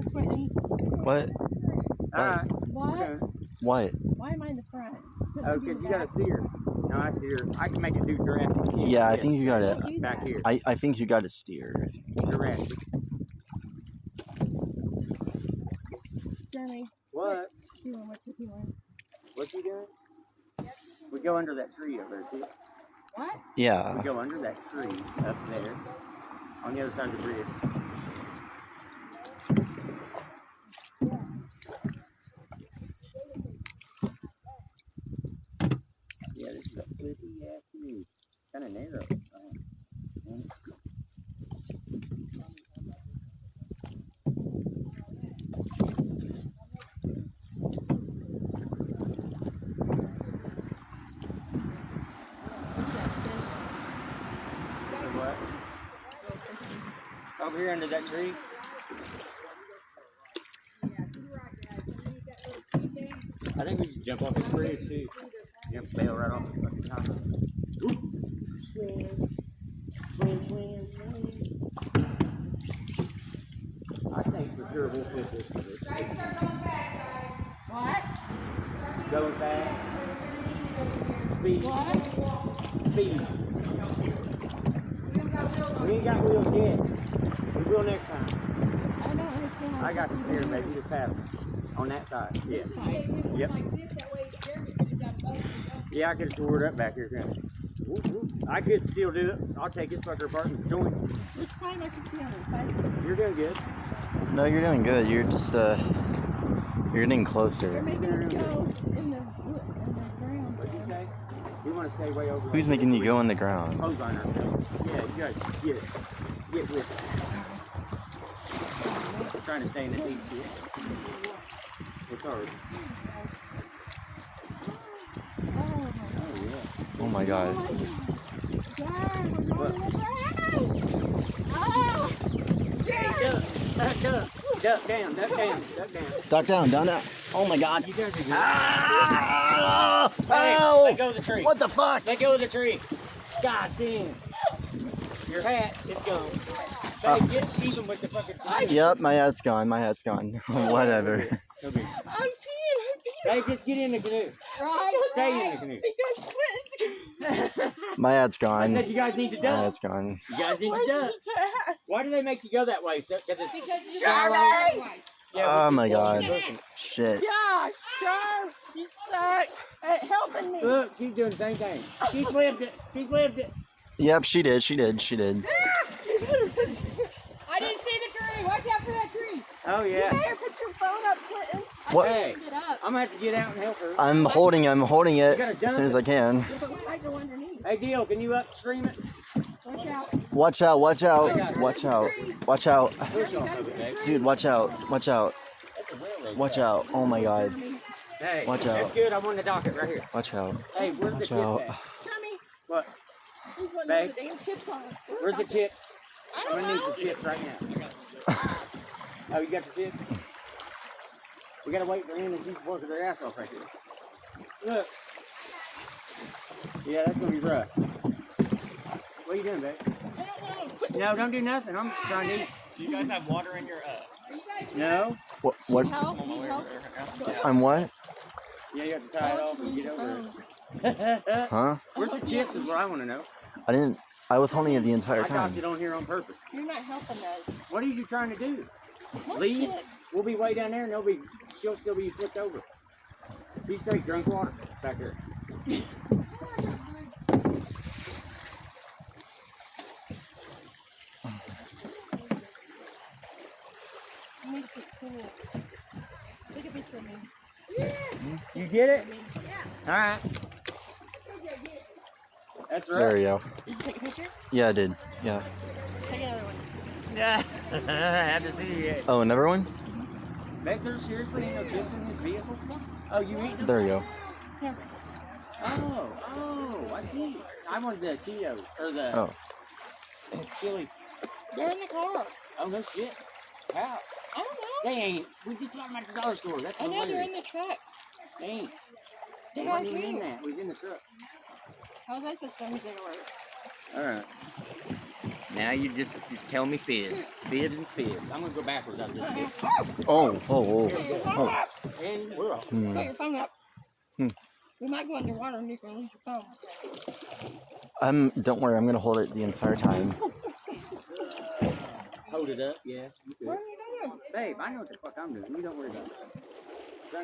go, Quentin. What? Alright. What? What? Why am I in the front? Oh, because you got to steer. No, I steer. I can make it do Jurassic. Yeah, I think you got it. Back here. I think you got to steer. Jurassic. Jenny. What? What you doing? What's he doing? We go under that tree over there, too. What? Yeah. We go under that tree up there on the other side of the bridge. Yeah, this is a flippy ass canoe. Kind of narrow. What? Over here under that tree? I think we should jump off this bridge too. Yep, bail right off the fucking top. Swing, swing, swing, swing. I think for sure we'll flip this. What? Going fast. Speed. What? Speed. We ain't got wheels yet. We will next time. I don't understand. I got the steering, baby. Just paddle. On that side. Yeah. Yep. Yeah, I could have tore it up back here. I could still do it. I'll take this fucker apart and join. Which side I should be on? You're doing good. No, you're doing good. You're just you're getting closer. Or maybe let's go in the ground. What'd you say? We want to stay way over. Who's making you go in the ground? Hose on ourselves. Yeah, you guys get it. Get with it. We're trying to stay in the deep shit. It's hard. Oh my god. Duck down, duck down, duck down. Duck down, down. Oh my god. You guys are good. Ah! Hey, Ow! let go of the tree. What the fuck? Let go of the tree. God damn. Your hat is gone. Hey, get even with the fucking tree. Yep, my hat's gone. My hat's gone. Whatever. I'm peeing. Hey, just get in the canoe. Right? Stay in the canoe. Because Quentin's My hat's I gone. said you guys need to My duck. hat's gone. You guys need to Where's duck. his hat? Why do they make you go that way? So, because it's Because shallow. Oh my god. Listen. Shit. Yeah, Char, you suck at helping me. Look, she's doing the same thing. She flipped it. She flipped it. Yep, she did. She did. She did. I didn't see the tree. Watch out for that tree. Oh, You yeah. better put your phone up, Clinton. What? Hey, Get up. I'm going to have to get out and help her. I'm holding it gotta as jump soon as I can. I go underneath. Hey, Deal, can you upstream it? Watch out. Watch out, watch out, watch out, watch out. Push off of it, babe. Dude, watch out, watch out, That's a railroad watch track. out. Oh my god. Hey, Watch that's out. good. I'm on the docket right here. Watch out. Hey, where's the Watch chip out. at? Tommy, What? he's one Babe? of the damn chips on. Where's the chips? I I'm don't going to need know. some chips right now. Oh, you got the chips? We got to wait for him and she's working their ass off right there. Look. Yeah, that's going to be rough. What are you doing, babe? I don't know. Quit. No, don't do nothing. I'm trying to eat. Do you guys have water in your No? What? Help. Need help. I'm what? Yeah, you have to tie it off and get over it. Huh? Where's the chips is what I want to know. I was holding it the entire I time. got it on here on purpose. You're not helping us. What are you trying to do? What Leave? shit? We'll be way down there and she'll still be flipped over. Be straight drunk water back there. You need to cool. Take a picture of me. You get it? Yeah. All right. That's right. There we go. Did you take a picture? Yeah, I did. Yeah. Take another one. Yeah. I have to see you. Oh, another one? Back there, seriously, ain't no chips in this vehicle? Oh, you eat them? There we go. Here. Oh, I see. I wanted the Cheetos, or the Oh. chili. They're in the car. Oh, no shit. How? I don't know. They ain't. We just bought them at the dollar store. That's I know they're in hilarious. the truck. They ain't. They We are wasn't even in here. that. We was in the truck. How was I supposed to know who's in the work? All right. Now you just tell me fizz. Fizz and fizz. I'm gonna go backwards out of this bit. Oh, oh, oh. And we're off. Put your phone up. Hmm. We might go underwater and you can lose your phone. Don't worry, I'm gonna hold it the entire time. Hold it up, yeah. You What good. are you doing? Babe, I know what the fuck I'm doing. You don't worry about it.